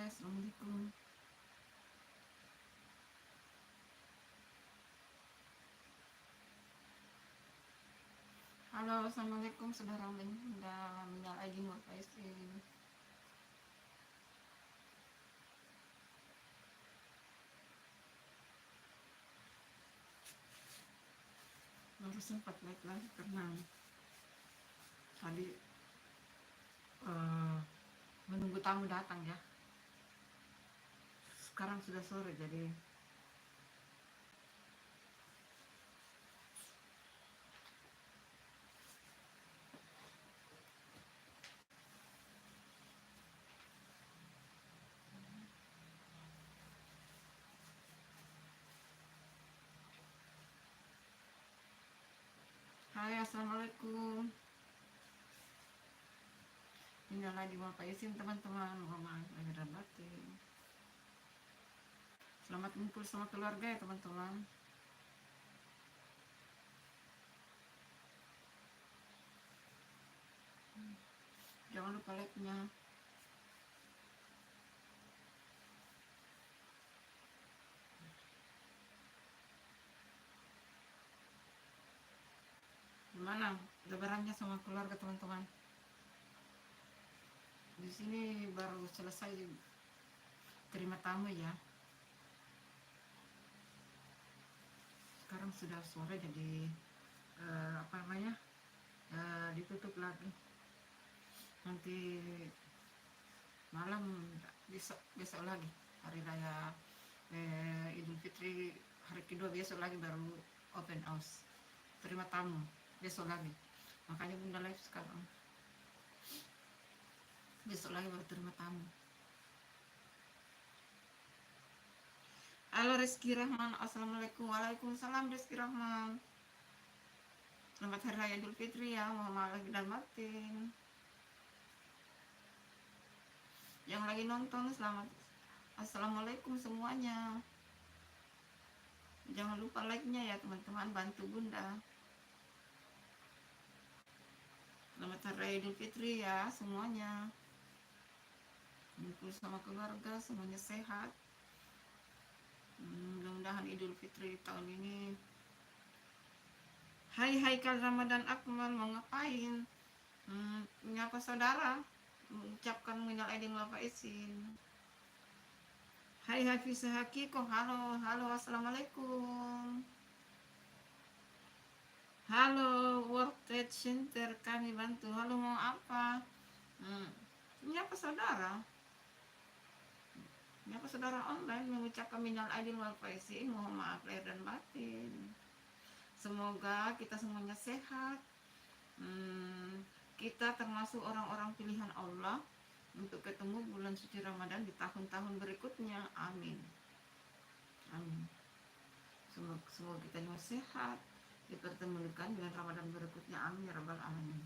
Assalamualaikum. Halo, assalamualaikum saudara Linda, minal aidin wal faizin. Baru sempat like lagi karena tadi eh, menunggu tamu datang ya. Sekarang sudah sore jadi hai, assalamualaikum. Minal aidin wal faizin teman-teman, mohon maaf lahir dan batin. Selamat kumpul sama keluarga ya teman-teman. Jangan lupa like-nya. Gimana lebarannya sama keluarga teman-teman? Di sini baru selesai terima tamu ya. Sekarang sudah sore jadi apa namanya? Ditutup lagi. Nanti malam besok lagi hari raya Idul Fitri hari kedua, besok lagi baru open house terima tamu besok lagi, makanya Bunda live sekarang. Besok lagi baru terima tamu. Halo Rizky Rahman, assalamualaikum. Waalaikumsalam Rizky Rahman. Selamat hari raya Idul Fitri ya, mohon maaf lahir dan batin. Yang lagi nonton selamat, assalamualaikum semuanya. Jangan lupa like-nya ya teman-teman, bantu Bunda. Selamat hari raya Idul Fitri ya semuanya. Kumpul sama keluarga, semuanya sehat. Mudah-mudahan Idul Fitri tahun ini. Hai Haikal Ramadan Akmal, mau ngapain? Menyapa saudara, mengucapkan minal aidin wal faizin. Hai Hafizah Hakiko, halo, assalamualaikum. Halo World Trade Center, kami bantu. Halo, mau apa? Menyapa saudara, online, mengucapkan minal aidin wal faizin, mohon maaf lahir dan batin. Semoga kita semuanya sehat. Kita termasuk orang-orang pilihan Allah untuk ketemu bulan suci Ramadan di tahun-tahun berikutnya. Amin. Semoga kita juga sehat, dipertemukan dengan Ramadan berikutnya. Amin ya rabbal alamin.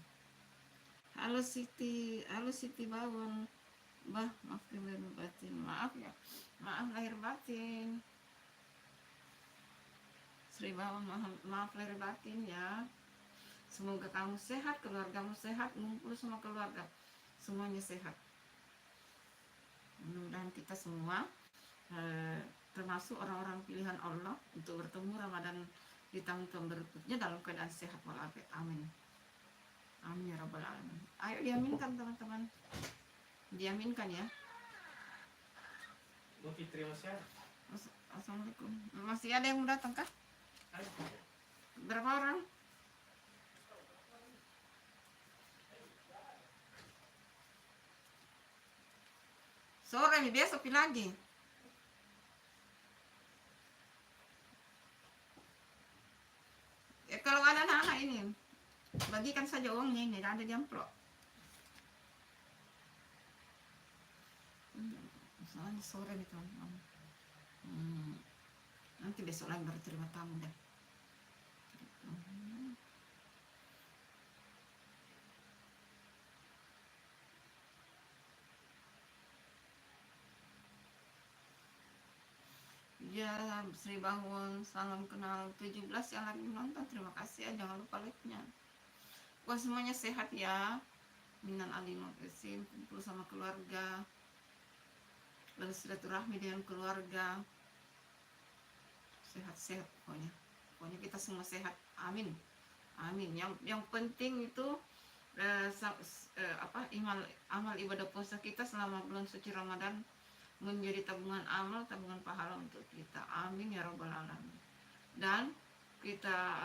Halo Siti Bawon. Bah, maaf lahir batin. Maaf ya. Maaf lahir batin. Sri Bawon, maaf lahir batin ya. Semoga kamu sehat, keluargamu sehat, ngumpul sama keluarga, semuanya sehat. Mudah-mudahan kita semua termasuk orang-orang pilihan Allah untuk bertemu Ramadan di tahun-tahun berikutnya dalam keadaan sehat walafiat. Amin. Amin ya rabbal alamin. Ayo diaminkan teman-teman. Diaminkan ya. Bu Fitri masih ada? Assalamualaikum. Masih ada yang mau datang kah? Berapa orang? Sore nih, besok lagi. Kalau ada anak-anak ini, bagikan saja uangnya, ini ada di amplop. Soalnya sore nih teman-teman. Nanti besok lagi baru terima tamu deh. Ya, Sri Bangun, salam kenal 17 yang lagi nonton, terima kasih ya, jangan lupa like-nya. Wah, semuanya sehat ya. Minal aidin wal faizin, kumpul sama keluarga. lalu silaturahmi dengan keluarga, sehat-sehat pokoknya. Pokoknya kita semua sehat, amin, amin. Yang penting itu amal ibadah puasa kita selama bulan suci Ramadan menjadi tabungan amal, tabungan pahala untuk kita, amin ya rabbal alamin. Dan kita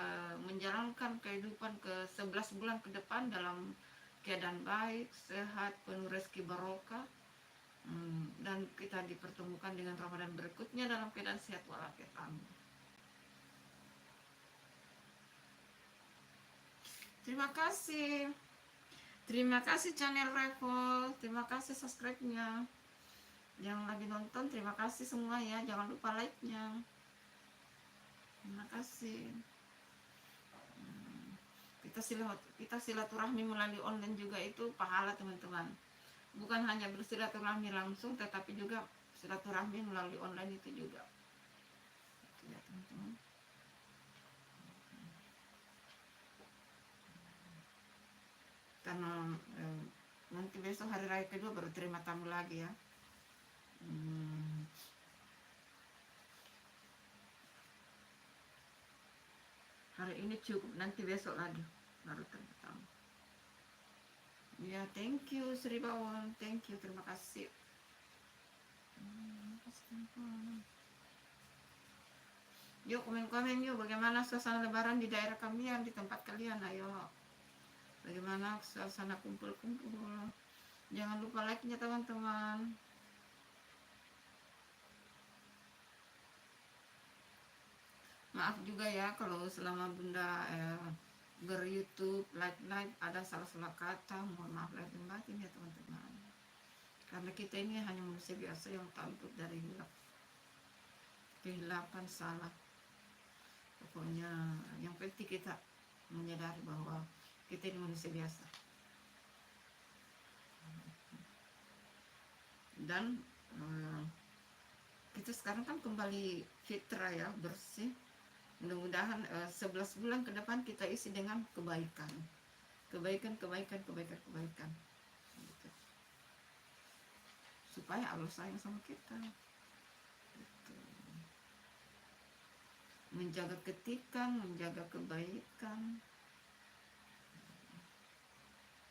menjalankan kehidupan ke 11 bulan ke depan dalam keadaan baik, sehat, penuh rezeki barokah, dan kita dipertemukan dengan Ramadan berikutnya dalam keadaan sehat walafiat, amin. Terima kasih. Terima kasih channel Revo, terima kasih subscribe-nya. Yang lagi nonton, terima kasih semua ya. Jangan lupa like-nya. Terima kasih. Kita silaturahmi melalui online juga itu pahala teman-teman. Bukan hanya bersilaturahmi langsung, tetapi juga silaturahmi melalui online itu juga. Ya teman-teman. Karena nanti besok hari raya kedua baru terima tamu lagi ya. Hari ini cukup, nanti besok lagi baru terima tamu. Ya, thank you Sri Bawon, thank you, terima kasih. Yuk komen-komen yuk, bagaimana suasana lebaran di daerah kalian, di tempat kalian, ayo. Bagaimana suasana kumpul-kumpul. Jangan lupa like-nya teman-teman. Maaf juga ya kalau selama Bunda ber-YouTube, live ada salah-salah kata, mohon maaf lahir dan batin ya teman-teman. Karena kita ini hanya manusia biasa yang takut dari kehilapan, salah. Pokoknya yang penting kita menyadari bahwa kita ini manusia biasa. Dan kita sekarang kan kembali fitrah ya, bersih. Mudah-mudahan 11 bulan ke depan kita isi dengan kebaikan. Kebaikan gitu. Supaya Allah sayang sama kita gitu. Menjaga ketikan, menjaga kebaikan,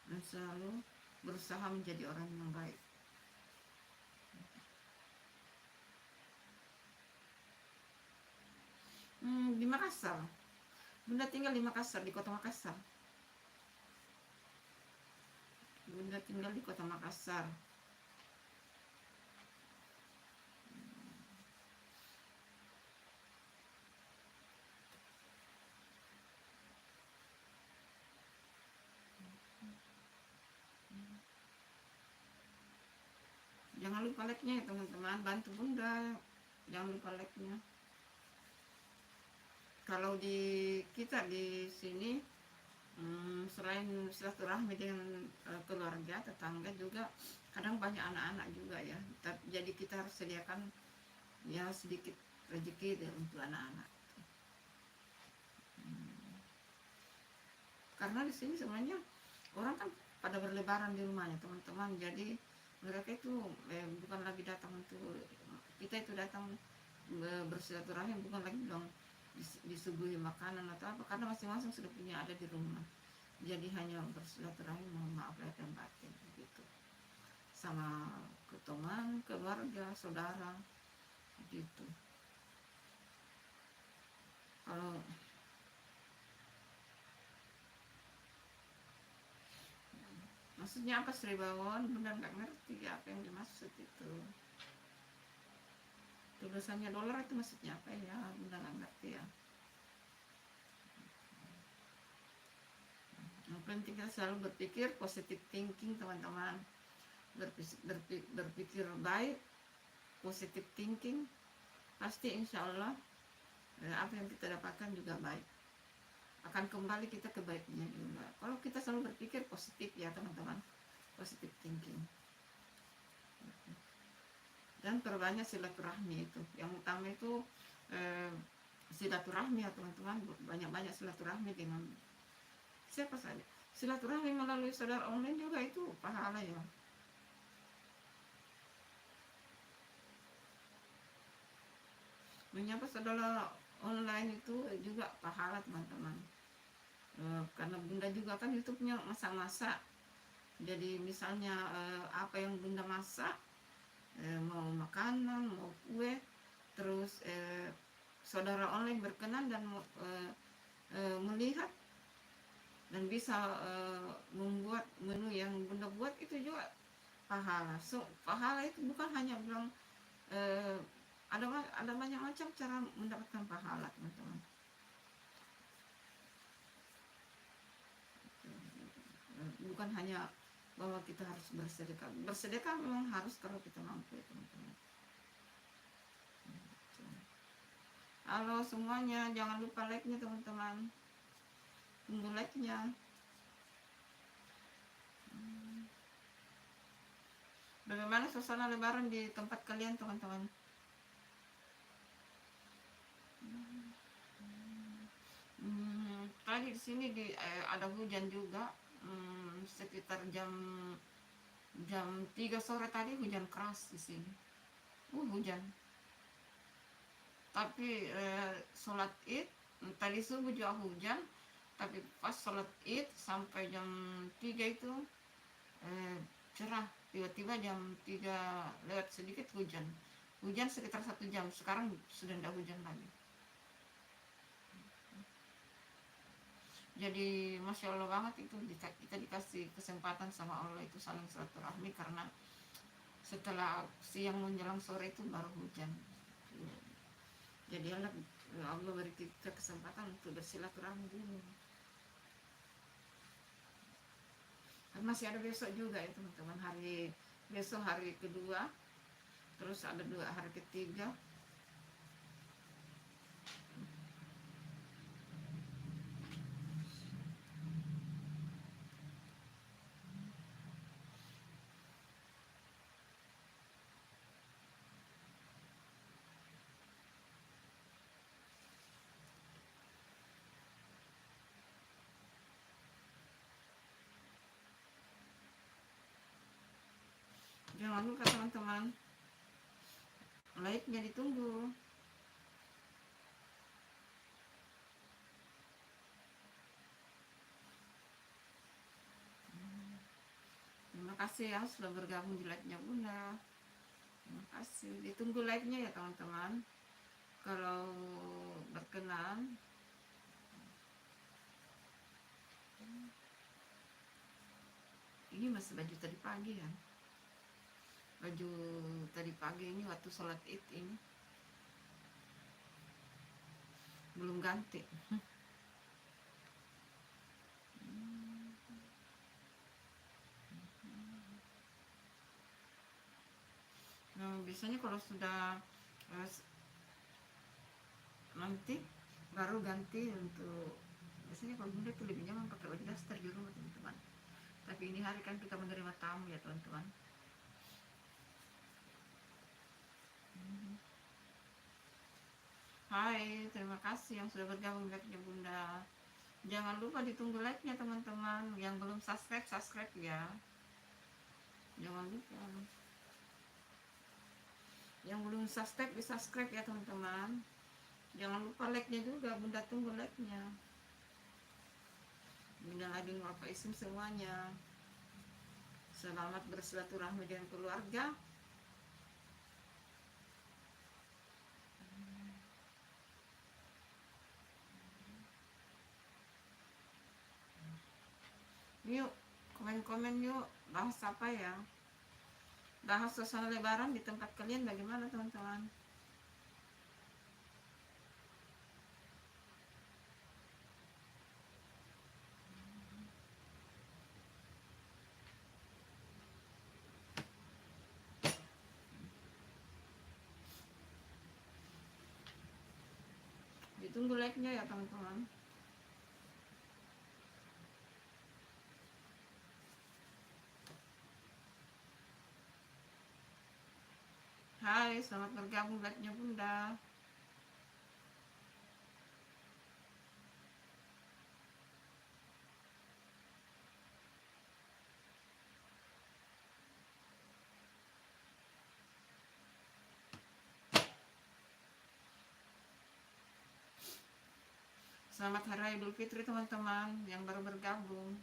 dan selalu berusaha menjadi orang yang baik. Di Makassar. Bunda tinggal di Makassar, di kota Makassar. Bunda tinggal di kota Makassar. Jangan lupa like-nya ya teman-teman, bantu Bunda. Jangan lupa like-nya. Kalau di kita di sini selain silaturahmi dengan keluarga, tetangga juga kadang banyak anak-anak juga ya. Jadi kita harus sediakan ya sedikit rezeki untuk anak-anak. Karena di sini sebenarnya orang kan pada berlebaran di rumahnya teman-teman. Jadi mereka itu bukan lagi datang untuk kita itu datang bersilaturahmi, bukan lagi dong disuguhi makanan atau apa, karena masing-masing sudah punya ada di rumah. Jadi hanya bersilaturahmi, mohon maaf lahir dan batin gitu, sama teman, keluarga, saudara gitu. Kalau maksudnya apa Sri Bawon? Bunda nggak ngerti apa yang dimaksud itu. Tulisannya dolar itu maksudnya apa ya? Bunda nggak ngerti ya. Yang penting kita selalu berpikir positive thinking teman-teman. Berpikir baik, positive thinking, pasti insya Allah apa yang kita dapatkan juga baik. Akan kembali kita ke baiknya juga. Kalau kita selalu berpikir positif ya teman-teman, positive thinking. Dan perbanyak silaturahmi itu. Yang utama itu silaturahmi ya teman-teman, banyak-banyak silaturahmi dengan siapa saja. Silaturahmi melalui saudara online juga itu pahala ya. Menyapa saudara online itu juga pahala teman-teman. Karena bunda juga kan YouTube-nya masak-masak. Jadi misalnya apa yang bunda masak, mau makanan, mau kue, terus saudara online berkenan dan melihat dan bisa membuat menu yang bunda buat, itu juga pahala. So, pahala itu bukan hanya bilang ada banyak macam cara mendapatkan pahala teman-teman. Bukan hanya bahwa kita harus bersedekah. Bersedekah memang harus kalau kita mampu ya teman-teman. Halo semuanya, jangan lupa like-nya teman-teman. Tunggu like-nya. Bagaimana suasana lebaran di tempat kalian teman-teman? Tadi di sini ada hujan juga. Sekitar jam 3 sore tadi hujan keras di sini. Hujan. Tapi sholat Id tadi subuh juga hujan. Tapi pas sholat Id sampai jam 3 itu cerah. Tiba-tiba jam 3 lewat sedikit hujan. Hujan sekitar 1 jam. Sekarang sudah tidak hujan lagi. Jadi Masya Allah banget itu, kita dikasih kesempatan sama Allah itu saling silaturahmi, karena setelah siang menjelang sore itu baru hujan. Jadi Allah beri kita kesempatan untuk bersilaturahmi dulu. Masih ada besok juga ya teman-teman, besok hari kedua, terus ada 2 hari ketiga. Jangan lupa teman-teman, like-nya ditunggu. Terima kasih ya sudah bergabung di like-nya Bunda. Terima kasih, ditunggu like-nya ya teman-teman. Kalau berkenan. Ini masih baju tadi pagi ya. Baju tadi pagi ini waktu sholat Id ini. Belum ganti. Nah, biasanya kalau sudah nanti baru ganti untuk, biasanya kalau bunda tuh lebih nyaman pakai baju daster di rumah teman-teman. Tapi ini hari kan kita menerima tamu ya teman-teman. Hai, terima kasih yang sudah bergabung like-nya Bunda. Jangan lupa ditunggu like-nya teman-teman. Yang belum subscribe, subscribe ya. Jangan lupa. Yang belum subscribe, di subscribe ya teman-teman. Jangan lupa like-nya juga, Bunda tunggu like-nya. Bunda lagi ngapa isim semuanya. Selamat bersilaturahmi dengan keluarga. Yuk, komen-komen yuk. Bahas apa ya? Bahas suasana lebaran di tempat kalian bagaimana teman-teman? Ditunggu like-nya ya teman-teman. Hai, selamat bergabung like-nya Bunda. Selamat Hari Raya Idul Fitri teman-teman yang baru bergabung.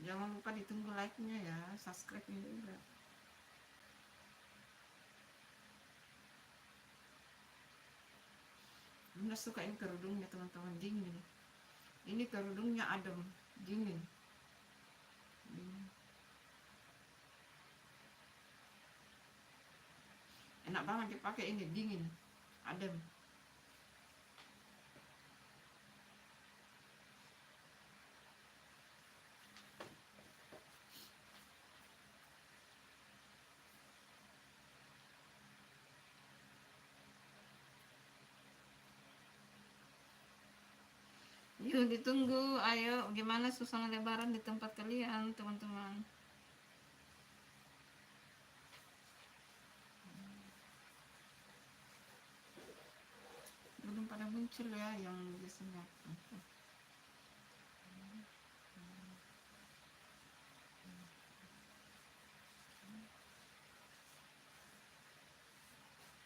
Jangan lupa ditunggu like-nya ya, subscribe-nya juga. Bunda suka ini kerudungnya teman-teman, dingin. Ini kerudungnya adem, dingin. Enak banget dipakai, ini dingin, adem. Yuk ditunggu, ayo gimana suasana lebaran di tempat kalian teman-teman. Belum pada muncul ya yang biasanya.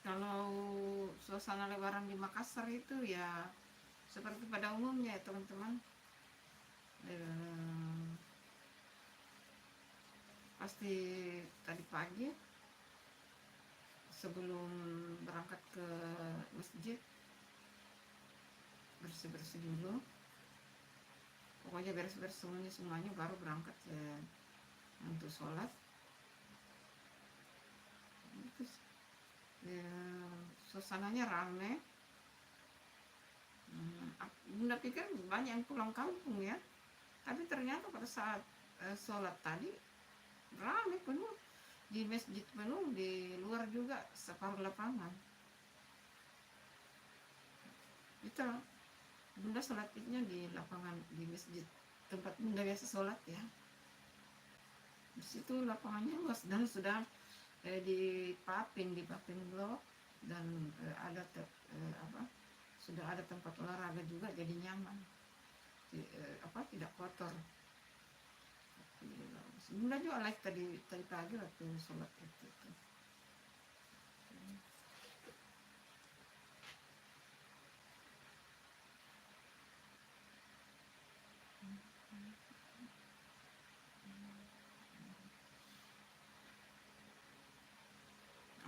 Kalau suasana lebaran di Makassar itu ya seperti pada umumnya ya teman-teman. Pasti tadi pagi sebelum berangkat ke masjid bersih-bersih dulu, pokoknya beres-beres semuanya baru berangkat untuk sholat. Terus suasananya rame. Bunda pikir banyak yang pulang kampung ya, tapi ternyata pada saat sholat tadi rame, penuh di masjid, penuh di luar juga, separuh lapangan. Itu Bunda sholat idnya di lapangan, di masjid tempat Bunda biasa sholat ya. Di situ lapangannya luas dan sudah dipapin blok, dan ada sudah ada tempat olahraga juga, jadi nyaman, tidak kotor. Bunda juga like tadi pagi waktu sholat itu.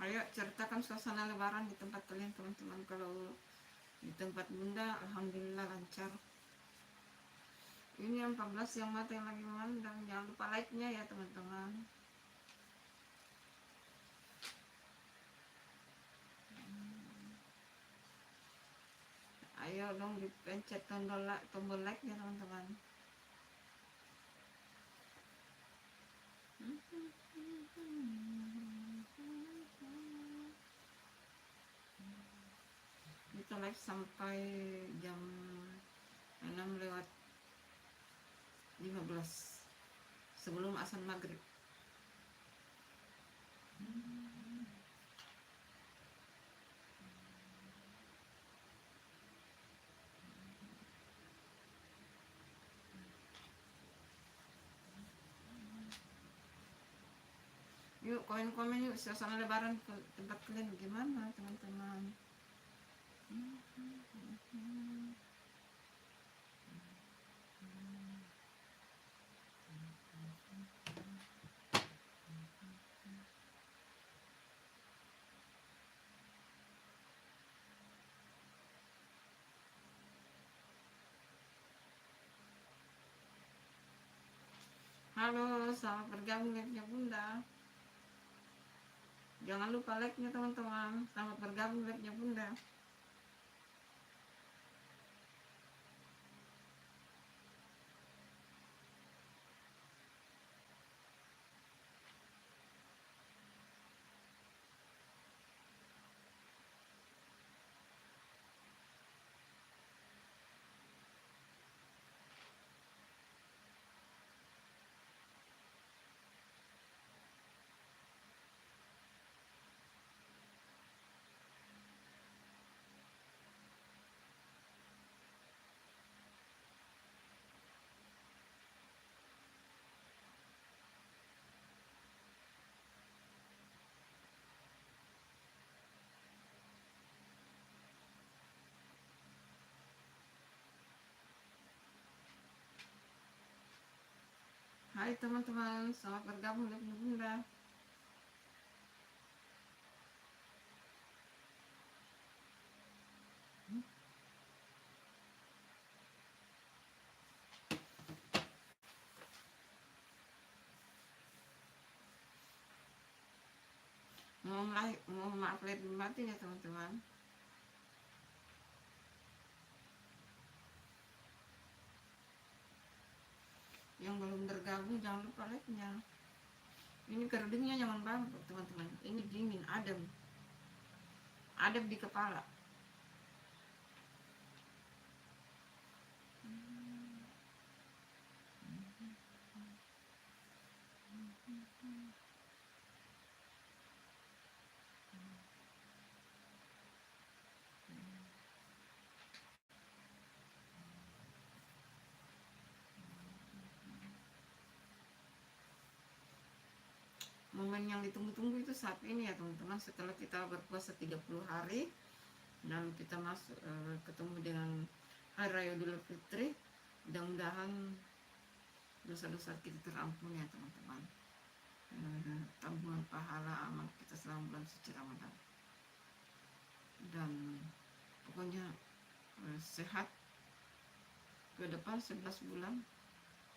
Ayo ceritakan suasana lebaran di tempat kalian teman-teman. Kalau di tempat Bunda alhamdulillah lancar. Ini yang 14 yang mata yang lagi memandang, jangan lupa like-nya ya teman-teman. Ayo dong dipencet tombol like-nya teman-teman. Kita live sampai jam 6:15 sebelum azan maghrib. Yuk komen-komen yuk, suasana lebaran ke tempat kalian gimana teman-teman. Halo, selamat bergabung live-nya Bunda. Jangan lupa like-nya teman-teman. Selamat bergabung live-nya Bunda. Hai teman-teman, selamat bergabung dengan Bunda. Mau maaf lahir batin ya teman-teman. Yang belum bergabung jangan lupa like-nya. Ini kerdingnya jangan banget teman-teman. Ini dingin, adem di kepala. Momen yang ditunggu-tunggu itu saat ini ya teman-teman, setelah kita berpuasa 30 hari lalu kita masuk ketemu dengan hari raya Idul Fitri. Mudah-mudahan dosa-dosa kita terampuni ya teman-teman. Tabungan pahala amal kita selama bulan suci Ramadan, dan pokoknya sehat ke depan 11 bulan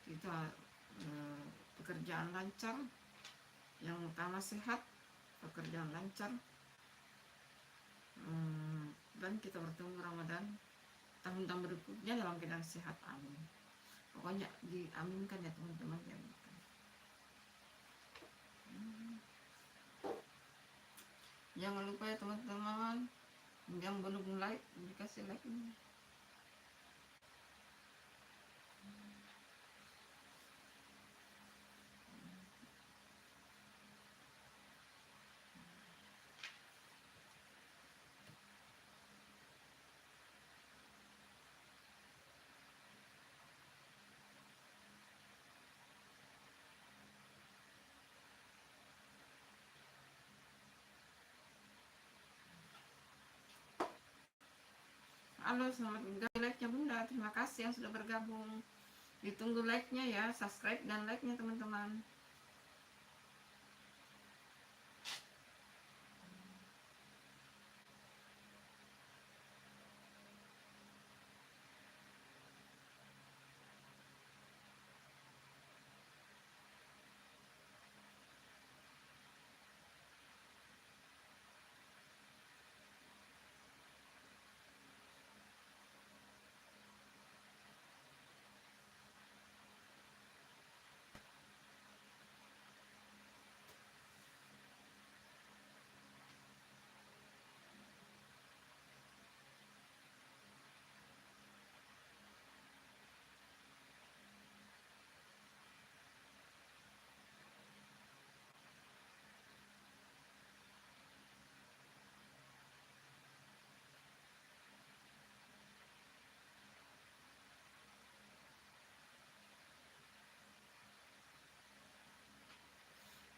kita, pekerjaan lancar, yang utama sehat, pekerjaan lancar, dan kita bertemu Ramadan tahun-tahun berikutnya dalam keadaan sehat, amin. Pokoknya diaminkan ya teman-teman, diaminkan. Jangan lupa ya teman-teman, yang belum like dikasih like ini. Halo, selamat bergabung like-nya Bunda. Terima kasih yang sudah bergabung. Ditunggu like-nya ya, subscribe dan like-nya teman-teman.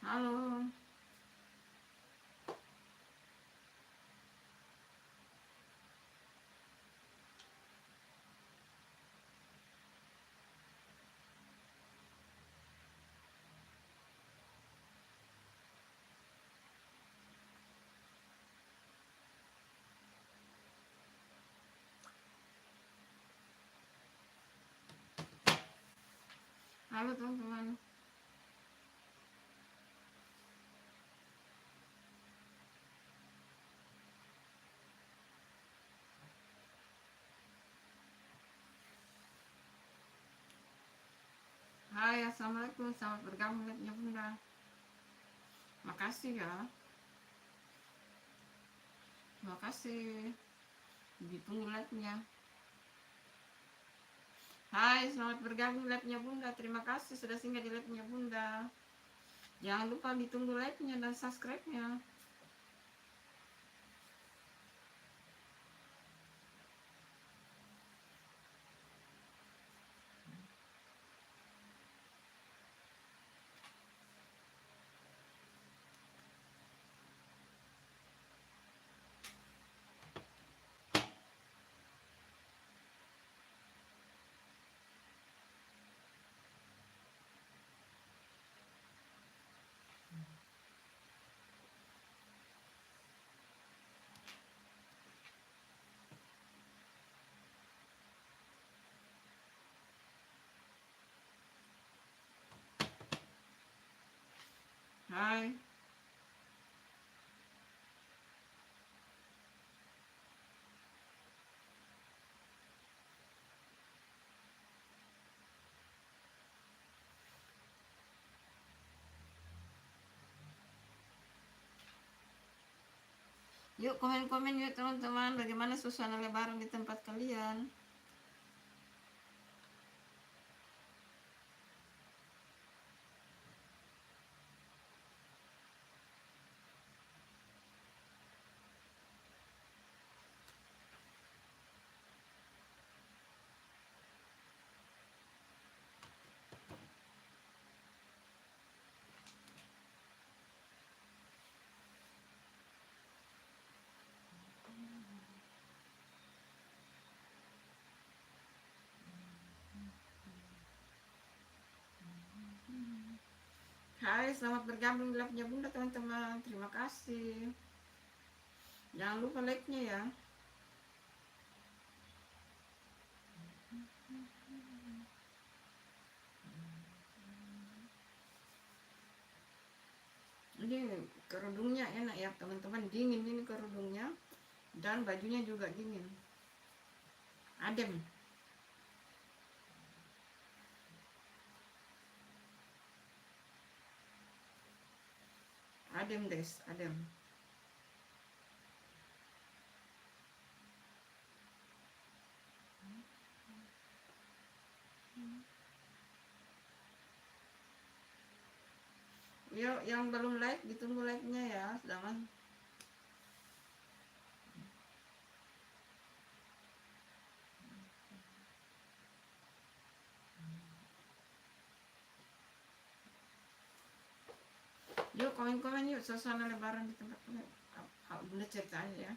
Halo. Halo teman-teman. Hai, assalamualaikum, selamat bergabung like-nya Bunda. Makasih ya. Makasih. Ditunggu like-nya. Hai, selamat bergabung like-nya Bunda. Terima kasih sudah singgah di like-nya Bunda. Jangan lupa ditunggu like-nya dan subscribe-nya. Hai. Yuk komen-komen yuk teman-teman, bagaimana suasana lebaran di tempat kalian. Hai, selamat bergabung di live-nya Bunda teman-teman. Terima kasih. Jangan lupa like-nya ya. Ini kerudungnya enak ya teman-teman, dingin ini kerudungnya. Dan bajunya juga dingin. Adem. Adem des, adem. Yuk, yang belum like, ditunggu like-nya ya. Sedangkan yuk komen-komen yuk suasana lebaran di tempat Bunda ceritanya ya.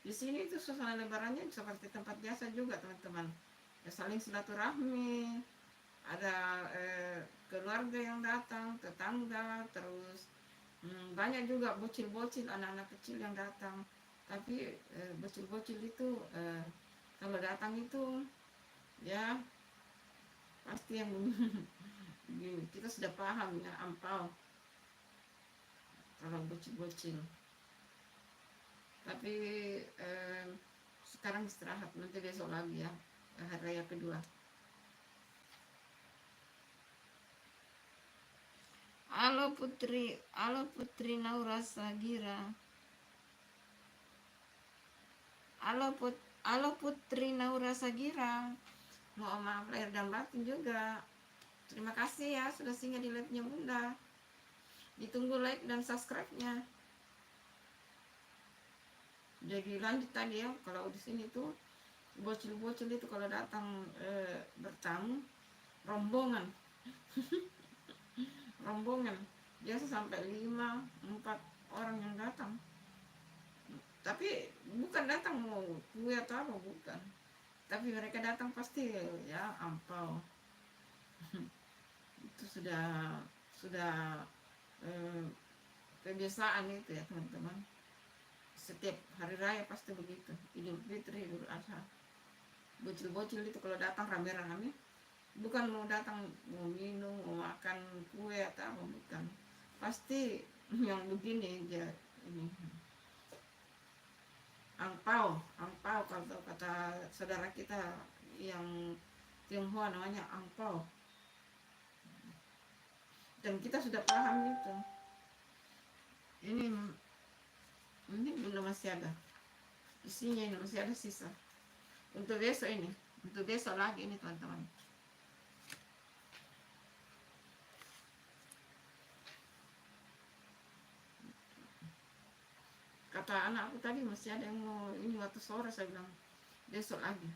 Di sini itu suasana lebarannya seperti tempat biasa juga teman-teman. Ya, saling silaturahmi, ada keluarga yang datang, tetangga, terus banyak juga bocil-bocil, anak-anak kecil yang datang. Tapi bocil-bocil itu kalau datang itu ya pasti yang kita sudah paham ya, ampau kalau bocil-bocil. Tapi sekarang istirahat, nanti besok lagi ya, hari raya kedua. Halo Putri Naura Sagira. Halo Putri Naura Sagira. Mohon maaf lahir dan batin juga. Terima kasih ya sudah singgah di live-nya Bunda. Ditunggu like dan subscribe-nya. Jadi lanjut tadi ya, kalau di sini tuh bocil-bocil itu kalau datang bertamu rombongan. Rombongan biasa sampai 5-4 orang yang datang. Tapi bukan datang mau kue atau apa, bukan. Tapi mereka datang pasti ya ampau. Itu sudah kebiasaan itu ya teman-teman. Setiap hari raya pasti begitu. Idul Fitri, Idul Adha. Bocil-bocil itu kalau datang rame-rame, bukan mau datang mau minum, mau makan kue atau apa, bukan. Pasti yang begini aja ini. Angpau kalau kata saudara kita yang Tionghoa namanya angpau. Dan kita sudah paham itu. Ini belum masih ada. Isinya ini masih ada sisa. Untuk besok ini, untuk besok lagi ini teman-teman. Kata anak aku tadi masih ada yang mau ini waktu sore, saya bilang besok lagi.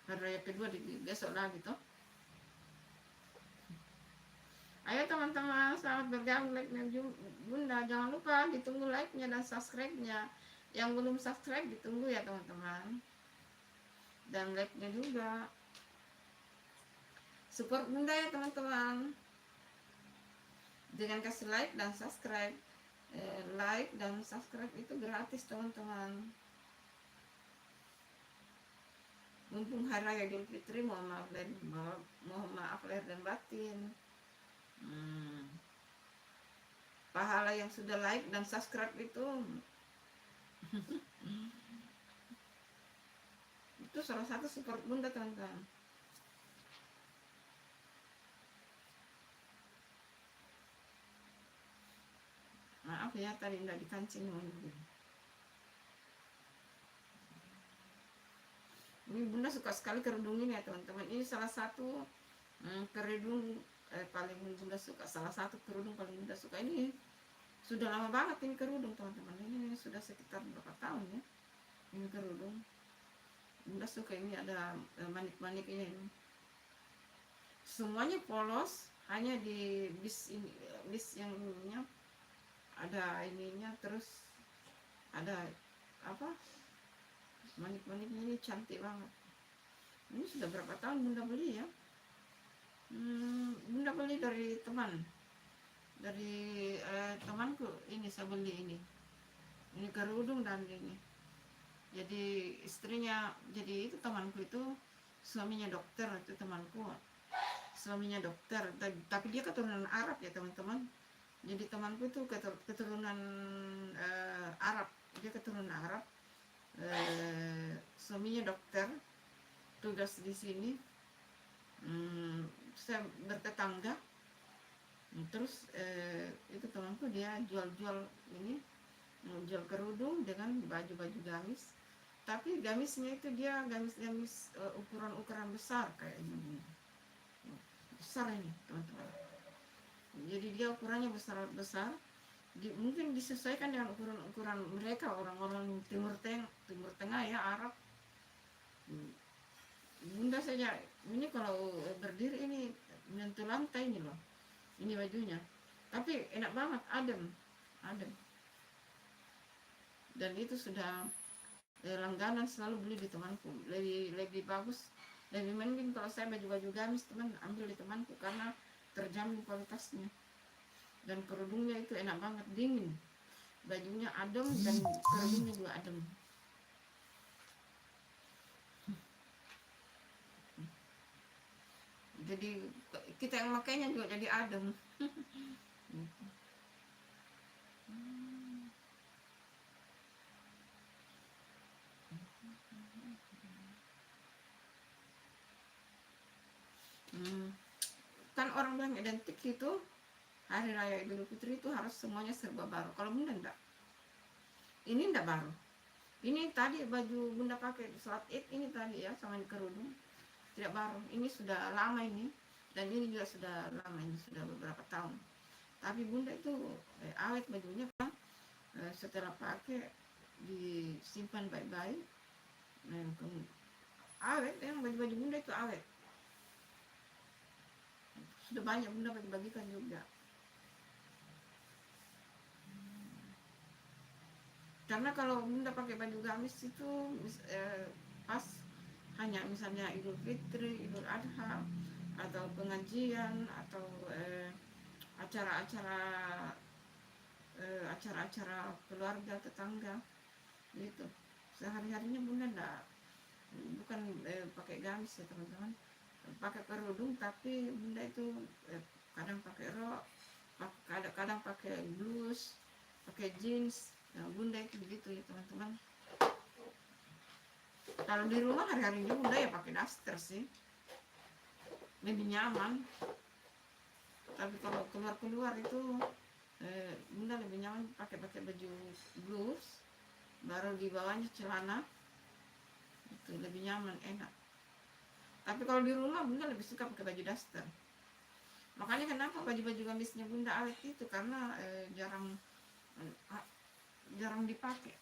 Hari raya kedua besok lagi toh. Ayo teman-teman, selamat bergabung like-nya Bunda. Jangan lupa ditunggu like-nya dan subscribe-nya. Yang belum subscribe ditunggu ya teman-teman. Dan like-nya juga. Support Bunda ya teman-teman. Dengan kasih like dan subscribe. Like dan subscribe itu gratis teman-teman. Mumpung hari raya Idul Fitri, mohon maaf lahir dan batin. Hmm, pahala yang sudah like dan subscribe itu salah satu support Bunda, teman-teman. Maaf ya tadi tidak dikancing teman-teman. Ini Bunda suka sekali kerudung ini ya teman-teman. Ini salah satu kerudung paling Bunda suka. Salah satu kerudung paling Bunda suka. Ini sudah lama banget ini kerudung teman-teman. Ini sudah sekitar berapa tahun ya ini kerudung. Bunda suka ini ada manik-maniknya ini. Semuanya polos, hanya di bis yang ininya ada ininya, terus ada apa manik-maniknya ini cantik banget. Ini sudah berapa tahun Bunda beli ya? Bunda beli dari teman, dari temanku. Ini saya beli ini kerudung dan ini. Jadi istrinya, jadi itu temanku itu suaminya dokter, itu temanku suaminya dokter, tapi dia keturunan Arab ya teman-teman. Jadi temanku itu keturunan Arab, dia keturunan Arab, suaminya dokter, tugas di sini. Saya bertetangga, terus itu temanku dia jual ini, jual kerudung dengan baju-baju gamis, tapi gamisnya itu dia gamis ukuran besar kayak ini, besar ini teman-teman. Jadi dia ukurannya besar, mungkin disesuaikan dengan ukuran mereka, orang-orang Timur Tengah ya, Arab. Bunda saja ini kalau berdiri ini menyentuh lantai ini loh, ini bajunya, tapi enak banget, adem. Dan itu sudah langganan, selalu beli di temanku. Lebih bagus, lebih mending kalau saya baju-baju gamis teman ambil di temanku karena terjamin kualitasnya. Dan kerudungnya itu enak banget, dingin, bajunya adem dan kerudungnya juga adem. Jadi kita yang makainya juga jadi adem. Kan orang bilang identik itu hari raya Idul Fitri itu harus semuanya serba baru. Kalau Bunda enggak, ini enggak baru. Ini tadi baju Bunda pakai salat Id ini tadi ya, sama kerudung, tidak baru. Ini sudah lama ini, dan ini juga sudah lama, ini sudah beberapa tahun. Tapi Bunda itu awet bajunya kan, setelah pakai disimpan baik-baik. Awet, yang baju-baju Bunda itu awet. Sudah banyak Bunda bagi-bagikan juga. Karena kalau Bunda pakai baju gamis itu pas hanya misalnya Idul Fitri, Idul Adha, atau pengajian, atau acara-acara keluarga, tetangga gitu. Sehari-harinya Bunda bukan pakai gamis ya teman-teman, pakai kerudung, tapi Bunda itu kadang pakai rok, kadang pakai blus, pakai jeans. Nah, Bunda itu begitu ya teman-teman. Kalau di rumah hari-harinya Bunda ya pakai daster sih, lebih nyaman. Tapi kalau keluar itu Bunda lebih nyaman pakai baju blus, baru di bawahnya celana, itu lebih nyaman, enak. Tapi kalau di rumah Bunda lebih suka pakai baju daster. Makanya kenapa baju-baju gamisnya Bunda awet itu, karena jarang dipakai.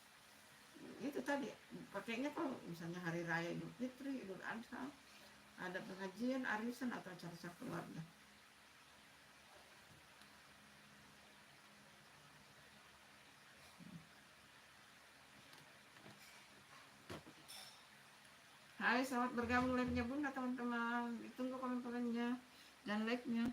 Itu tadi pakainya kalau misalnya hari raya Idul Fitri, Idul Adha, ada pengajian, arisan, atau acara keluarga. Hai, selamat bergabung live-nya Bunda teman-teman. Ditunggu komen-komennya dan like-nya.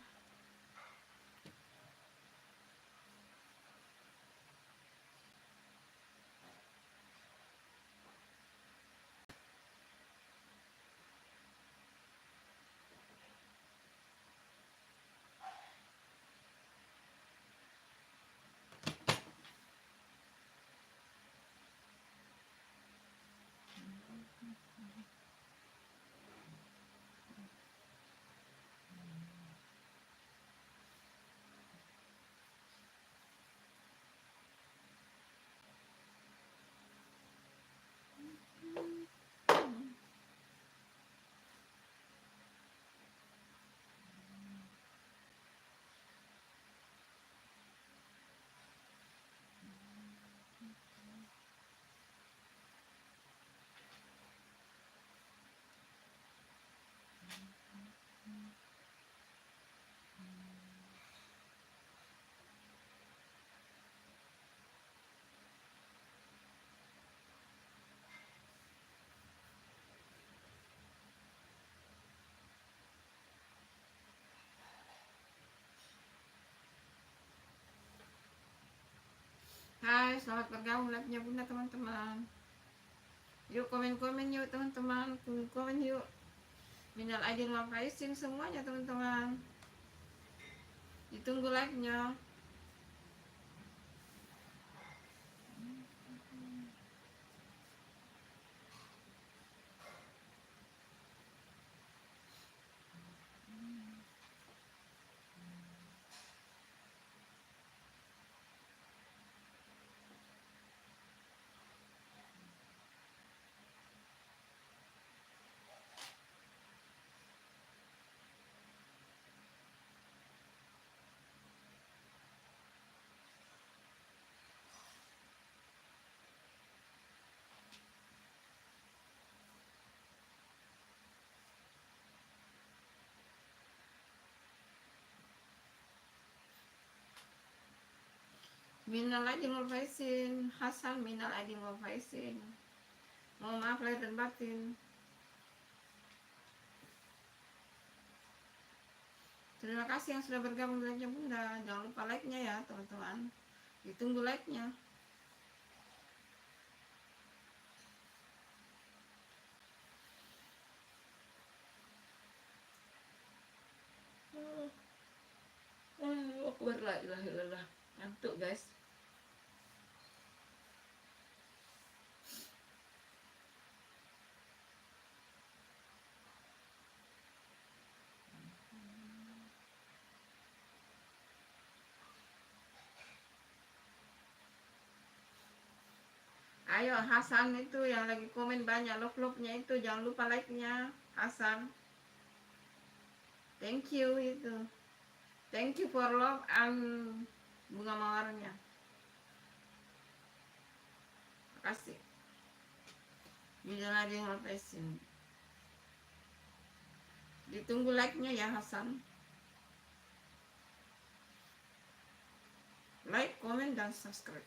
Hai, selamat bergabung live-nya Bunda teman-teman. Yuk komen-komen yuk teman-teman, komen yuk. Minal aidin wal faizin semuanya teman-teman. Ditunggu live-nya. Minal aidin wal faizin, Hasan minal aidin wal faizin. Mohon maaf lahir dan batin. Terima kasih yang sudah bergabung live-nya Bunda. Jangan lupa like-nya ya teman-teman. Ditunggu like-nya. Aku berlah, ngantuk guys. Ayo Hasan itu yang lagi komen banyak love-nya itu jangan lupa like-nya Hasan. Thank you itu. Thank you for love and bunga mawarnya. Makasih. Minal aidin wal faizin. Ditunggu like-nya ya Hasan. Like, komen, dan subscribe.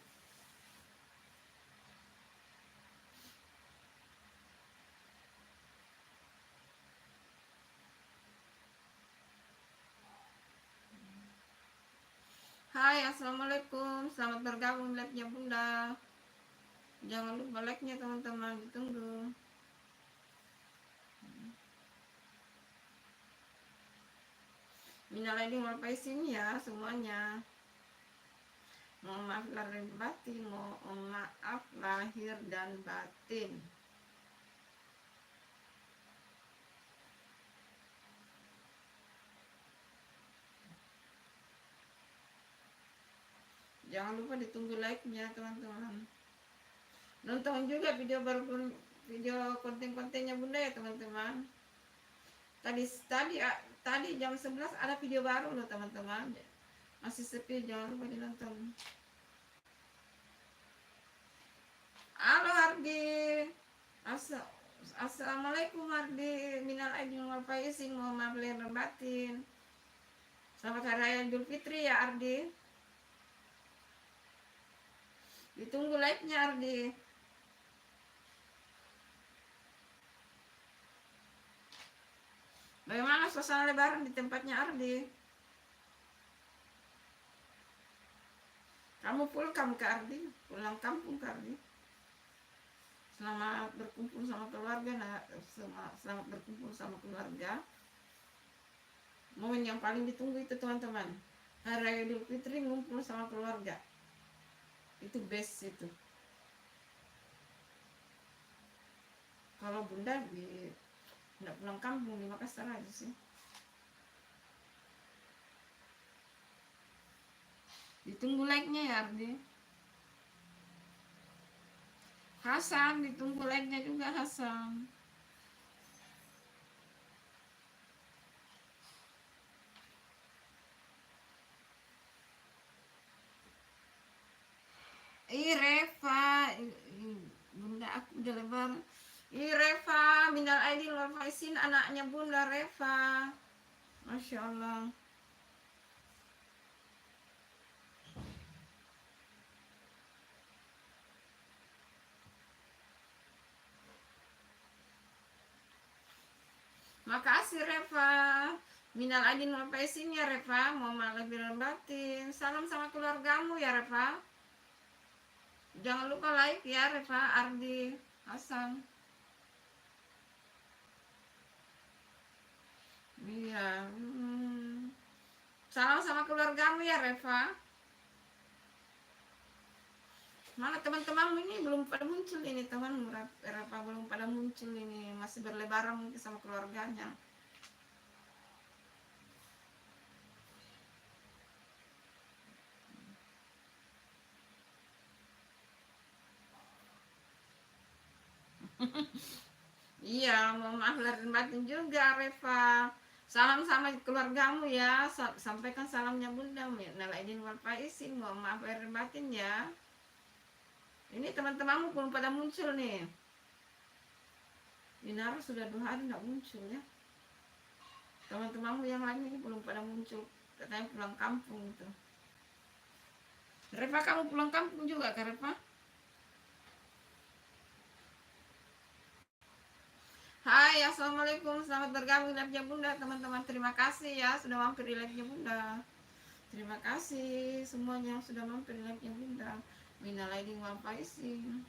Hai, assalamualaikum. Selamat bergabung live-nya Bunda. Jangan lupa like-nya teman-teman. Ditunggu. Minal aidin wal faizin ya semuanya. Mohon maaf lahir dan batin. Mohon maaf lahir dan batin. Jangan lupa ditunggu like-nya teman-teman. Nonton juga video baru, video konten-kontennya Bunda ya teman-teman. Tadi jam 11 ada video baru loh teman-teman. Masih sepi, jangan lupa dinonton. Halo Ardi. Assalamualaikum Ardi. Minal aidin wal faizin. Mohon maaf lahir dan batin. Selamat Hari Raya Idul Fitri ya Ardi. Ditunggu like-nya Ardi. Bagaimana suasana lebaran di tempatnya Ardi? Kamu pulang ke Ardi? Pulang kampung ke Ardi? Selamat berkumpul sama keluarga. Selamat berkumpul sama keluarga. Momen yang paling ditunggu itu teman-teman, Hari Raya Idul Fitri ngumpul sama keluarga. Itu best itu. Kalau Bunda nggak pulang kampung, di Makassar aja sih. Ditunggu like-nya ya Ardi. Hasan, ditunggu like-nya juga Hasan. Reva, Bunda aku udah lebar. Reva, minal aidin wal faizin, anaknya Bunda Reva. Masya Allah. Makasih Reva. Minal aidin wal faizin ya Reva. Mau malah bilang batin. Salam sama keluargamu ya Reva. Jangan lupa like ya Reva, Ardi, Hasan. Iya. Salam sama keluargamu ya Reva. Mana teman-temanmu ini belum pada muncul ini, teman Reva belum pada muncul ini, masih berlebaran mungkin sama keluarganya. Iya, mau maaf lahir batin juga Reva. Salam sama keluargamu ya, sampaikan salamnya Bunda Nalaidin wal Faizin, mau maaf lahir batin ya. Ini teman-temanmu belum pada muncul nih. Inara sudah 2 hari nggak muncul ya. Teman-temanmu yang lain ini belum pada muncul, katanya pulang kampung itu. Reva, kamu pulang kampung juga kan Reva? Hai, assalamualaikum, selamat bergabung di live-nya Bunda teman-teman. Terima kasih ya sudah mampir di live-nya Bunda. Terima kasih semuanya yang sudah mampir di live-nya Bunda. Minal aidin wal faizin.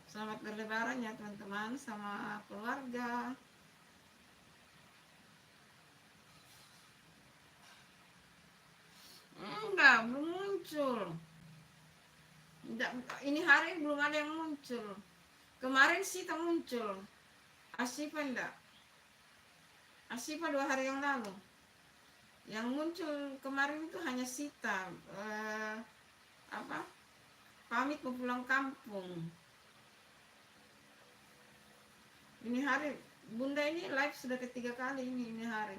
Selamat berlebaran ya teman-teman sama keluarga. Enggak, belum muncul. Enggak, ini hari belum ada yang muncul. Kemarin sih tak muncul. Asifa enggak. Asifa 2 hari yang lalu. Yang muncul kemarin itu hanya Sita. Pamit mau pulang kampung. Ini hari Bunda ini live sudah ketiga kali ini hari.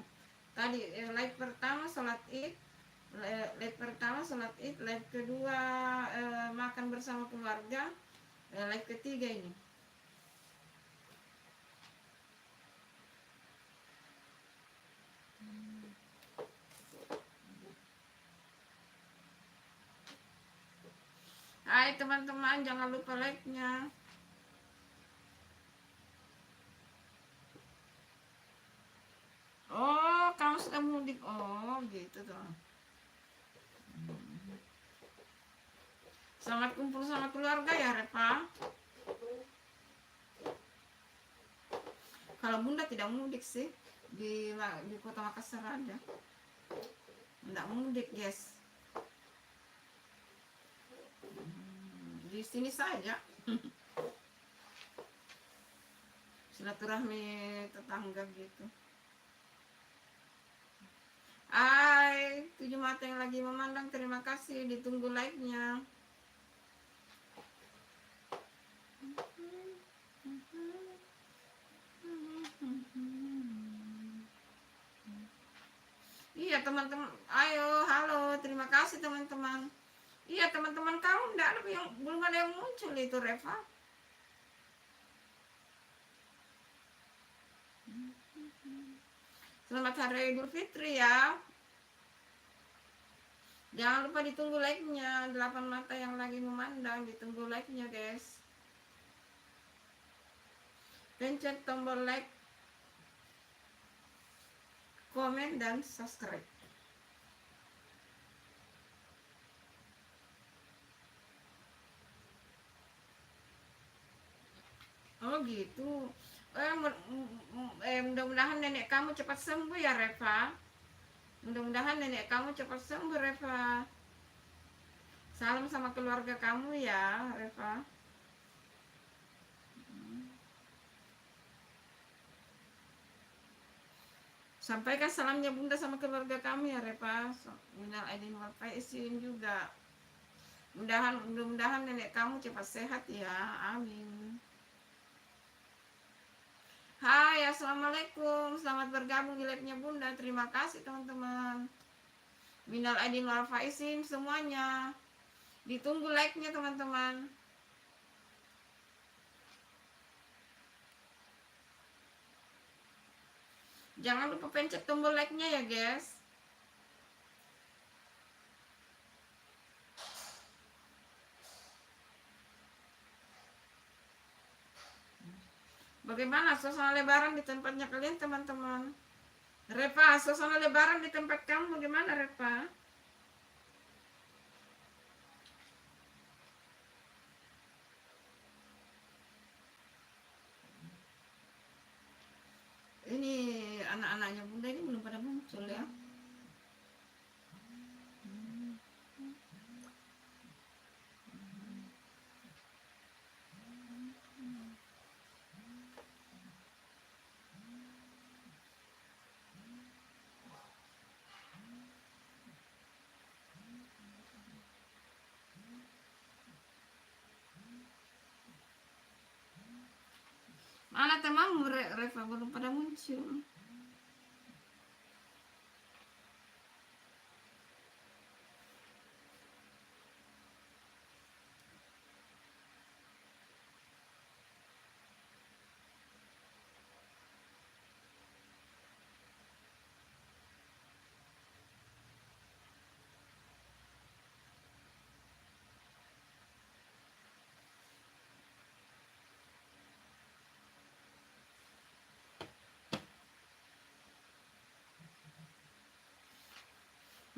Tadi live pertama sholat id, live kedua makan bersama keluarga, live ketiga ini. Hai teman-teman, jangan lupa like-nya. Oh, kamu sudah mudik. Oh, gitu tuh. Selamat kumpul sama keluarga ya, Reva. Kalau Bunda tidak mudik sih, di Kota Makassar aja. Tidak mudik, guys. Di sini saja. Silaturahmi tetangga gitu. Hai, 7 mata yang lagi memandang, terima kasih, ditunggu like-nya. Iya teman-teman, ayo, halo, terima kasih teman-teman. Iya teman-teman, kamu enggak ada yang belum ada yang muncul itu Reva. Selamat Hari Idul Fitri ya. Jangan lupa ditunggu like-nya, 8 mata yang lagi memandang, ditunggu like-nya guys. Pencet tombol like, komen, dan subscribe. Oh gitu. Mudah-mudahan nenek kamu cepat sembuh ya Reva. Mudah-mudahan nenek kamu cepat sembuh Reva. Salam sama keluarga kamu ya Reva. Sampaikan salamnya Bunda sama keluarga kami ya Reva. Minal aidin wal faizin juga. Mudah-mudahan nenek kamu cepat sehat ya. Amin. Hai, assalamualaikum, selamat bergabung di live-nya Bunda. Terima kasih teman-teman. Minal aidin wal faizin semuanya. Ditunggu like-nya teman-teman. Jangan lupa pencet tombol like-nya ya guys. Bagaimana suasana lebaran di tempatnya kalian teman-teman? Reva, suasana lebaran di tempat kamu bagaimana Reva? anak-anaknya Bunda ini belum pada muncul ya. Mana temanmu Reva belum pada muncul.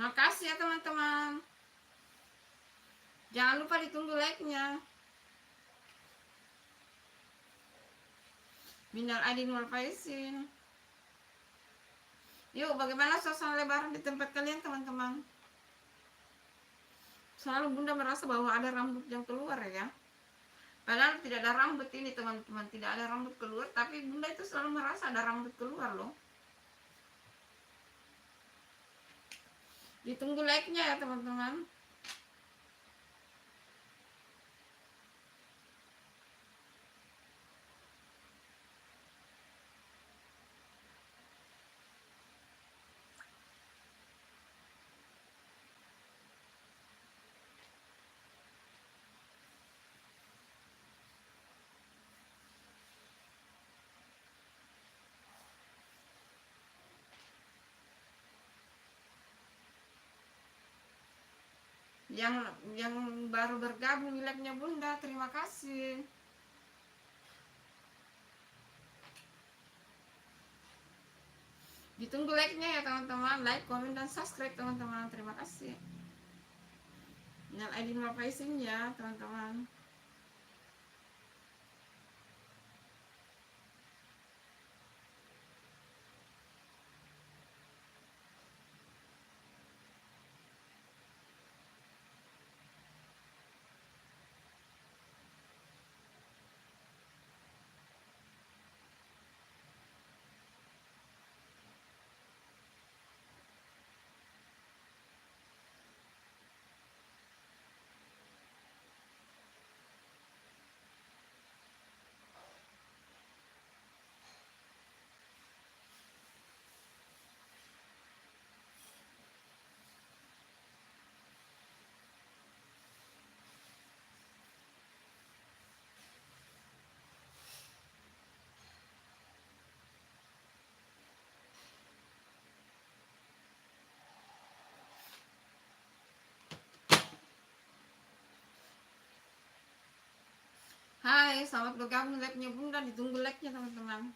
Makasih ya teman-teman. Jangan lupa ditunggu like-nya. Minal aidin wal faizin. Yuk, bagaimana suasana lebaran di tempat kalian teman-teman? Selalu Bunda merasa bahwa ada rambut yang keluar ya. Padahal tidak ada rambut ini teman-teman, tidak ada rambut keluar, tapi Bunda itu selalu merasa ada rambut keluar loh. Ditunggu like-nya ya teman-teman. Yang baru bergabung di live-nya Bunda, terima kasih. Ditunggu like-nya ya teman-teman, like, komen, dan subscribe teman-teman. Terima kasih. Minal aidin wal faizin ya teman-teman. Hai, selamat bergabung live-nya Bunda, ditunggu like-nya teman-teman.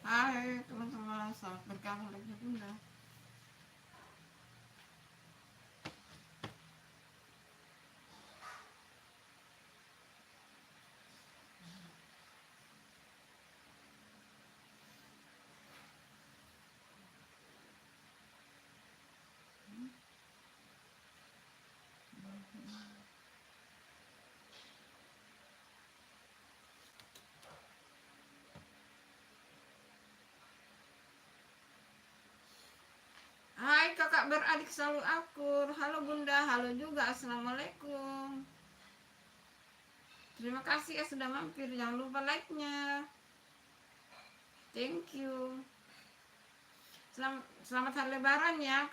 Hai teman-teman, selamat bergabung live-nya Bunda. kakak beradik selalu akur. Halo Bunda, halo juga, assalamualaikum. Terima kasih ya sudah mampir, jangan lupa like-nya. Thank you. Selamat hari lebaran ya.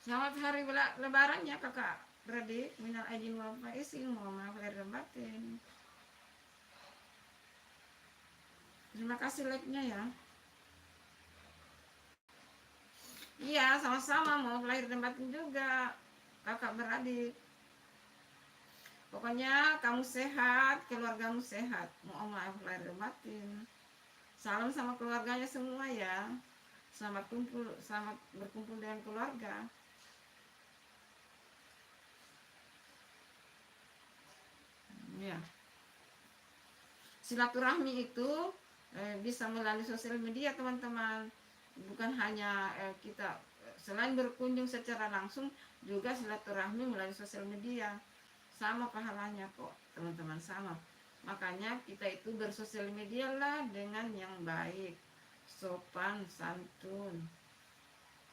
Selamat hari lebaran ya kakak beradik. Minal aidin wal faizin, mohon maaf lahir dan batin. Terima kasih like-nya ya. Iya, sama-sama, mau lahir dan batin juga kakak beradik. Pokoknya kamu sehat, keluargamu sehat. Mohon maaf lahir dan batin. Salam sama keluarganya semua ya. Selamat berkumpul dengan keluarga. Ya. Silaturahmi itu bisa melalui sosial media teman-teman. Bukan hanya kita selain berkunjung secara langsung, juga silaturahmi melalui sosial media. Sama pahalanya kok teman-teman, sama. Makanya kita itu bersosial media lah dengan yang baik, sopan, santun.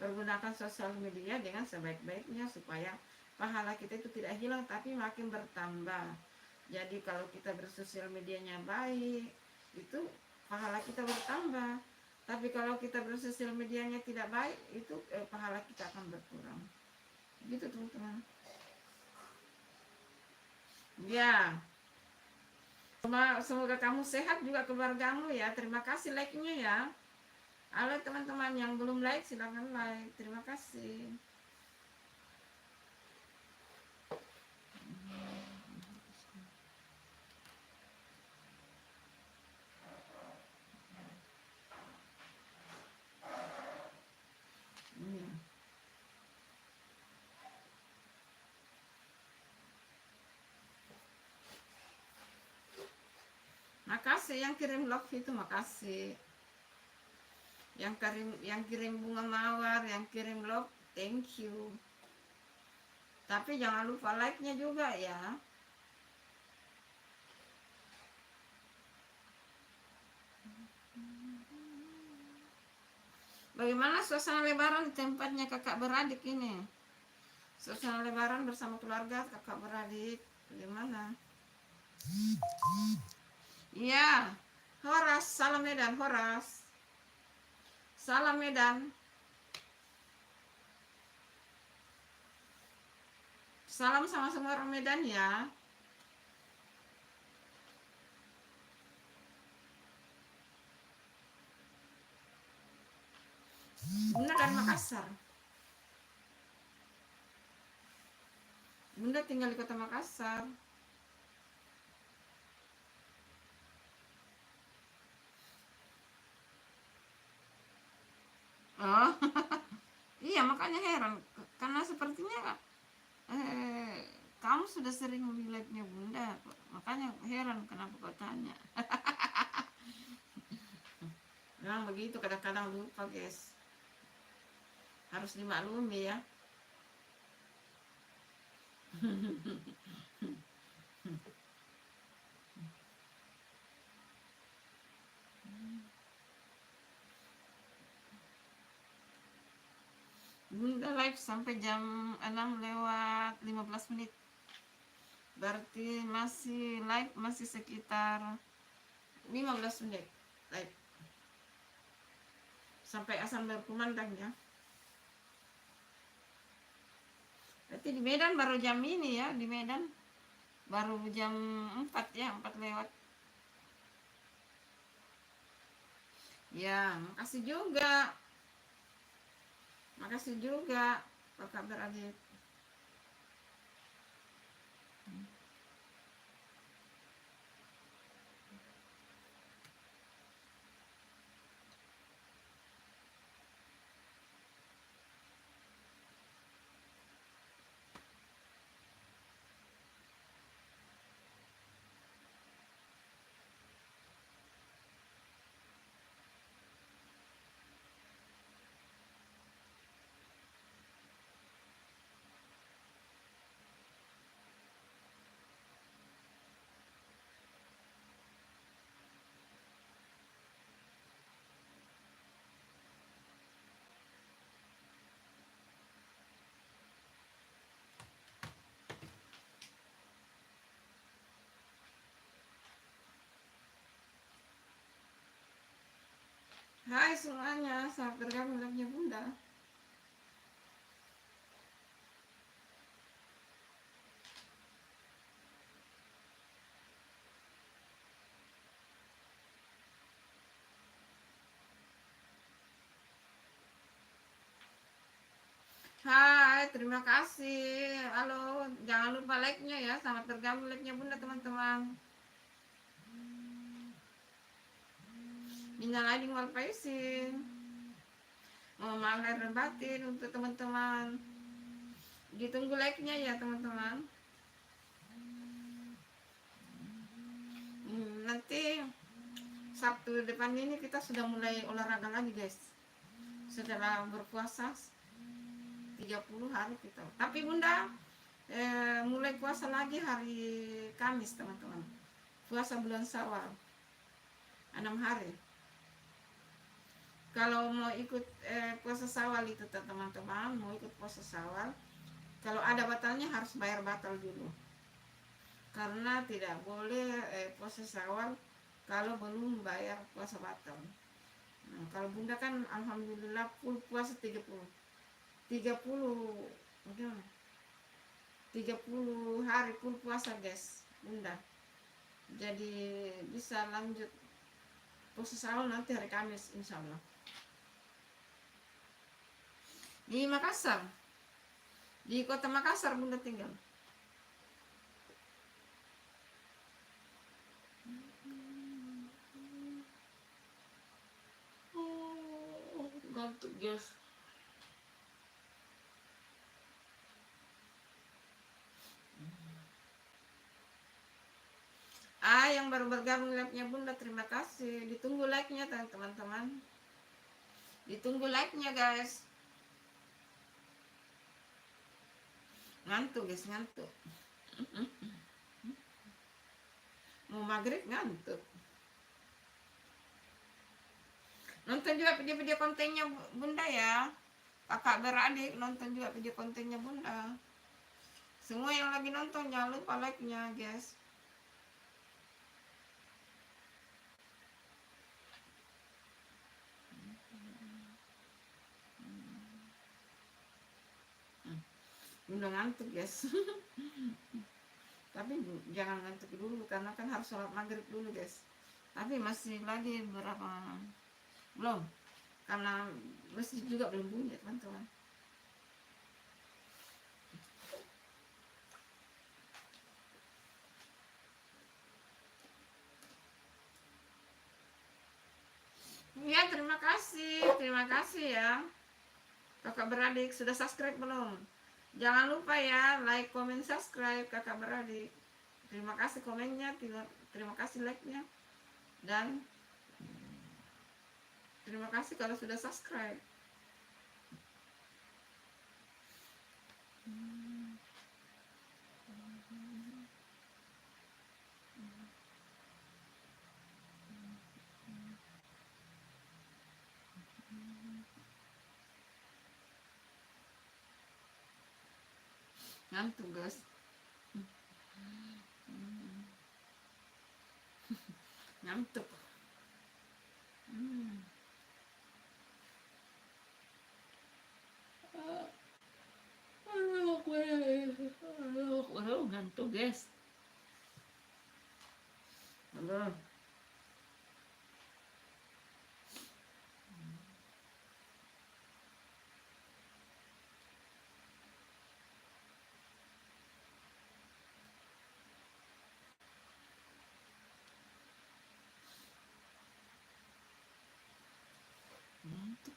Pergunakan sosial media dengan sebaik-baiknya supaya pahala kita itu tidak hilang tapi makin bertambah. Jadi kalau kita bersosial medianya baik, itu pahala kita bertambah. Tapi kalau kita bersosial medianya tidak baik, itu pahala kita akan berkurang. Gitu teman-teman. Ya. Semoga kamu sehat juga keluargamu ya. Terima kasih like-nya ya. Halo teman-teman yang belum like, silahkan like. Terima kasih. Makasih yang kirim love itu, makasih. Yang kirim bunga mawar, yang kirim love, thank you. Tapi jangan lupa like-nya juga ya. Bagaimana suasana lebaran di tempatnya kakak beradik ini? Suasana lebaran bersama keluarga kakak beradik, bagaimana? Iya, Horas, salam Medan, Horas. Salam Medan. Salam sama semua orang Medan ya. Bunda dari Makassar. Bunda tinggal di kota Makassar. Oh, iya makanya heran karena sepertinya kamu sudah sering live-nya Bunda, makanya heran kenapa kau tanya. Memang begitu, kadang-kadang lupa guys, harus dimaklumi ya. Bunda live sampai jam 6:15. Berarti masih live masih sekitar 15 menit live. Sampai azan berkumandang ya. Berarti di Medan baru jam ini ya, di Medan baru jam 4 ya, 4 lewat. Ya, makasih juga. Makasih juga kakak beradik. Hai semuanya, selamat bergabung live-nya Bunda. Hai, terima kasih. Halo, jangan lupa like-nya ya. Selamat bergabung live-nya Bunda teman-teman. Minal aidin wal faizin. Mohon maaf lahir dan batin untuk teman-teman. Ditunggu like-nya ya teman-teman. Nanti Sabtu depan ini kita sudah mulai olahraga lagi guys. Setelah berpuasa 30 hari kita. Tapi Bunda mulai puasa lagi hari Kamis teman-teman. Puasa bulan Syawal 6 hari. Kalau mau ikut puasa Syawal itu teman-teman, mau ikut puasa Syawal, kalau ada batalnya harus bayar batal dulu. Karena tidak boleh puasa Syawal kalau belum bayar puasa batal. Nah, kalau Bunda kan alhamdulillah full puasa 30 bagaimana? 30 hari full puasa guys, Bunda. Jadi bisa lanjut puasa Syawal nanti hari Kamis insya Allah. Di Makassar, di kota Makassar Bunda tinggal. Ngantuk guys. Yang baru bergabung live-nya Bunda, terima kasih. Ditunggu like-nya teman-teman. Ditunggu like-nya guys. Ngantuk guys, ngantuk. Mau maghrib ngantuk. Nonton juga video-video kontennya Bunda ya. Kakak beradik nonton juga video kontennya Bunda. Semua yang lagi nonton jangan lupa like-nya guys. Bunda ngantuk guys. Tapi jangan ngantuk dulu karena kan harus sholat maghrib dulu guys. Tapi masih lagi berapa belum, karena masjid juga belum bunyi teman-teman. Ya terima kasih ya kakak beradik. Sudah subscribe belum? Jangan lupa ya like, comment, subscribe kakak beradik. Terima kasih komennya, terima kasih like-nya, dan terima kasih kalau sudah subscribe. Ngantuk guys. Ngantuk. Ngantuk guys. Halo.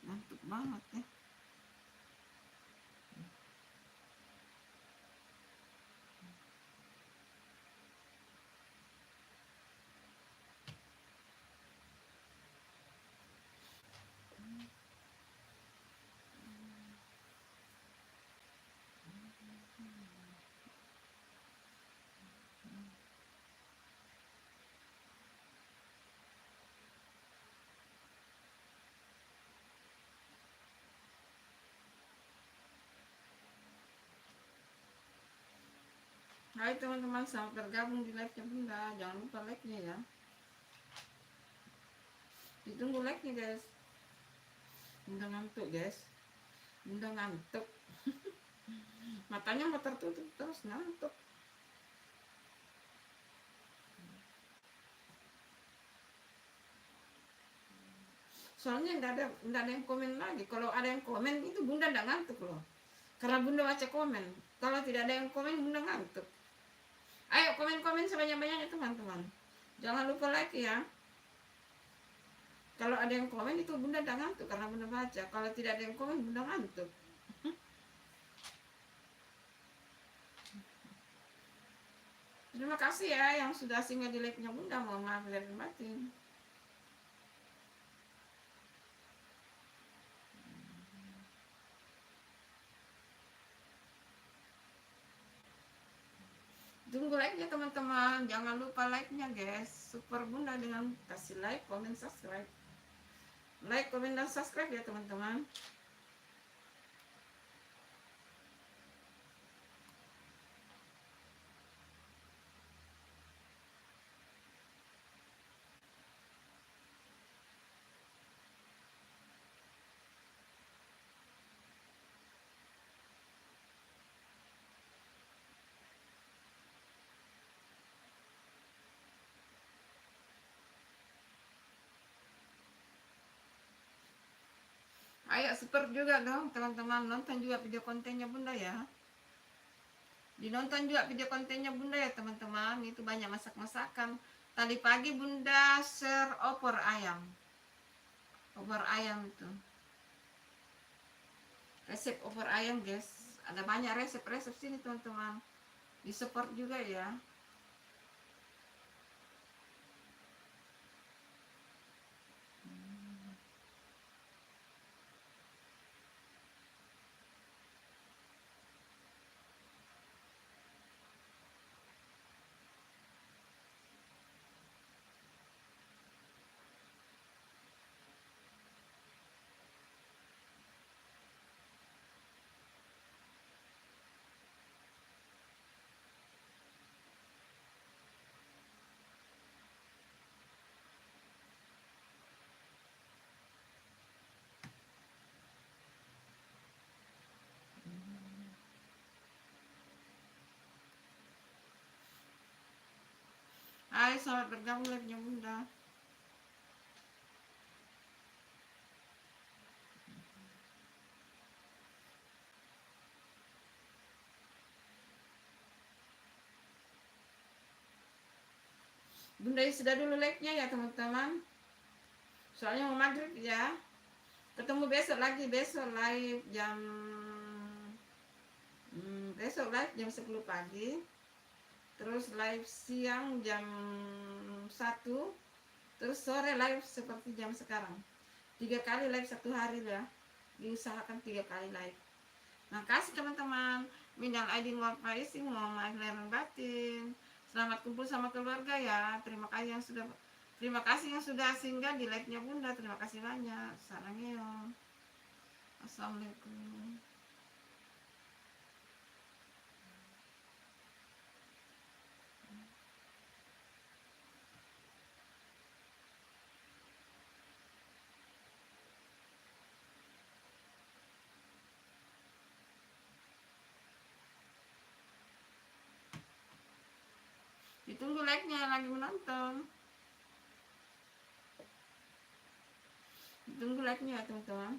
Ngantuk banget ya. Hai teman-teman, selamat bergabung di live-nya Bunda. Jangan lupa like-nya ya. Ditunggu like-nya guys. Bunda ngantuk guys, bunda ngantuk. Matanya mau tertutup terus, ngantuk. Soalnya nggak ada yang komen lagi. Kalau ada yang komen itu bunda nggak ngantuk loh, karena bunda baca komen. Kalau tidak ada yang komen, bunda ngantuk. Ayo komen-komen sebanyak-banyaknya teman-teman, jangan lupa like ya. Kalau ada yang komen itu bunda nggak ngantuk karena bunda baca. Kalau tidak ada yang komen, bunda ngantuk. Terima kasih ya yang sudah singgah di live-nya bunda. Mohon maaf lahir dan batin. Tunggu like-nya teman-teman, jangan lupa like-nya guys. Support bunda dengan kasih like, komen, subscribe. Like, komen, dan subscribe ya teman-teman. Ayo support juga dong teman-teman, nonton juga video kontennya bunda ya. Dinonton juga video kontennya bunda ya teman-teman. Itu banyak masak-masakan. Tadi pagi bunda share opor ayam. Opor ayam tuh, resep opor ayam guys. Ada banyak resep-resep sini teman-teman, di support juga ya. Hai, selamat bergabung live-nya bunda. Bunda sudah dulu like-nya ya teman-teman, soalnya mau maghrib ya. Ketemu besok lagi, besok live jam besok live jam 10 pagi. Terus live siang jam 1. Terus sore live seperti jam sekarang. 3 kali live satu hari ya. Diusahakan 3 kali live. Makasih teman-teman. Minal aidin wal faizin, mohon maaf lahir dan batin. Selamat kumpul sama keluarga ya. Terima kasih yang sudah singgah di live-nya bunda. Terima kasih banyak. Sarangeo. Assalamualaikum. Ditunggu like-nya lagi menonton. Ditunggu like-nya ya teman-teman.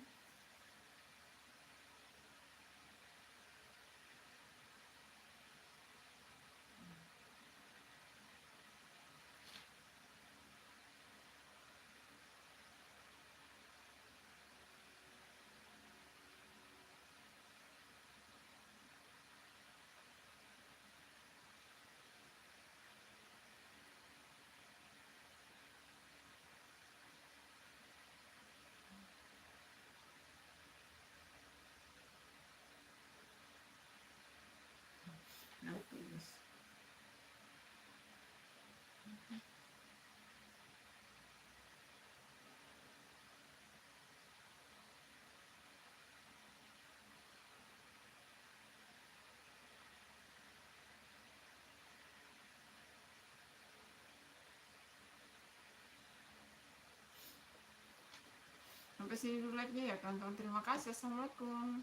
Sampai sini dulu live-nya ya, teman-teman. Terima kasih. Assalamualaikum.